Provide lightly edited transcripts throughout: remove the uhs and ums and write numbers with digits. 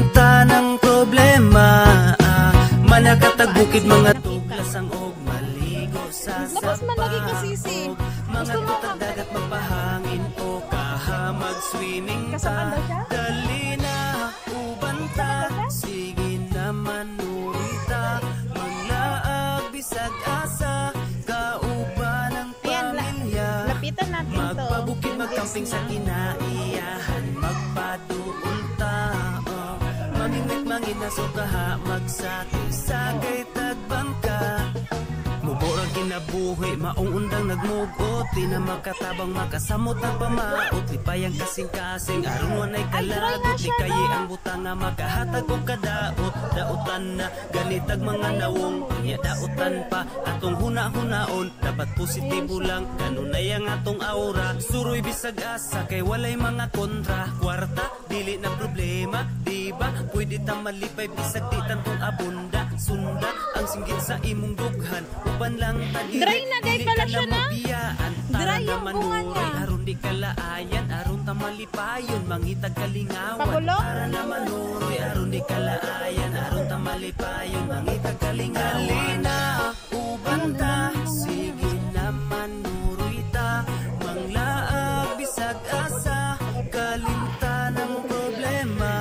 Kalimtan ng problema, manakatag bukid mga tuglasang og maligo sa sapaog, mga tutag dagat magpahangin o kaha mag-swimming ta. Dali na ubanta, sige naman urita, manglaag bisag asa, kauban ng pamilya. Magpabukid magkamping sa kinaiyahan, magpaduol ta, mamingwit manginaso kaha magsakay-sakay tagbangka. Muborang kinabuhi, maong undang nagmugot, di na makatabang makasamot ang pamaot, lipayang kasing-kasing aron wanay kalagot, di kayi ang butang nga makahatag o kadaot. Daotan na ganitag mga nawong, niya daotan pa atong huna-hunaon, dapat positibo lang kanunay ang atong aura. Suroy bisag asa kay walay mga kontra, kwarta dili na problema, di ba? Pwede ta malipay bisag di tantong abunda, sunda ang singgit sa imong dughan, upan lang tagiri, dry na gay pala siya na. Dry yung bunga niya. Aron di kalaayan, aron ta malipayon, mangitag kalingawan. Para naman huroy, aron di kalaayan, aron ta malipayon, mangitag kalingawan. Halina, ubanta, sige naman huroy ta, manglaag bisag asa, kalimtan ng problema,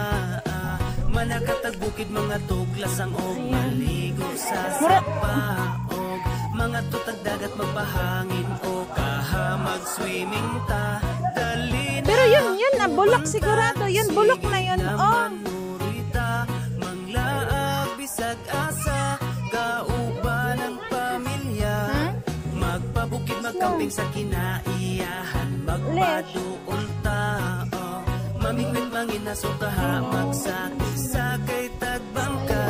manakatag bukid mga tuglasang og maligo sa sapaog, mga tutag dagat magpahangin o kaha mag-swimming ta. Dali na. Pero yun na bulok sigurado, yun bulok na yun. Oh. Manglaag bisag asa, kauban ng pamilya, magpabukid magkamping sa kinaiyahan, magpaduol ta, mamingwit manginaso kaha magsakay-sakay tagbangka.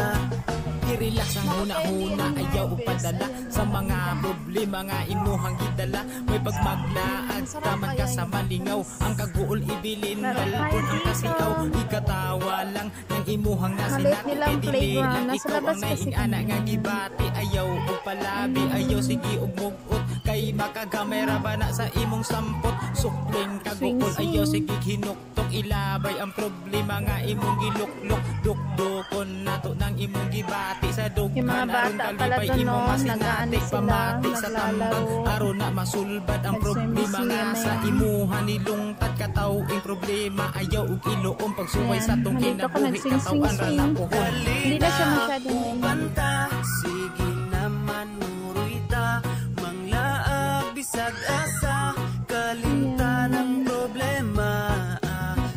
I-relax ang huna-huna, ayaw upadala sa mga problema nga imuhang gidala. May pagmaglaag, taman ka sa malingaw, ang kaguol ibilin, dalpon ang kasiaw. Ikatawa lang ng imuhang nasinati, dili lang ikaw ang naiinana nga gibati. Ayaw o palabi, ayaw sige og mugot, kay makagamera ba na sa imong sampot. Sukling kaguol, ayaw sige hinuktok, ilabay ang problema nga imong giluklok. Dukdukon nato ng imong gibati sa dughan, aron kalipay imong masinati, pamati sa tambag, aron na masulbad ang problema nga sa imuha nilungtad. Katawing problema, ayaw ug iluom, pagsuway sa tong kinabuhi, katawan ra na pohon. Hindi na siya masyadong ubanta, sige naman huroy ta, manglaag bisag asa, kalimtan ng problema,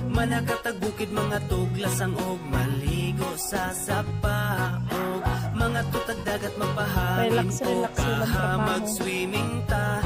manakatag bukid mga tuglasang og maligo sa sapaog, mga tutag dagat magpahangin o kaha mag-swimming ta.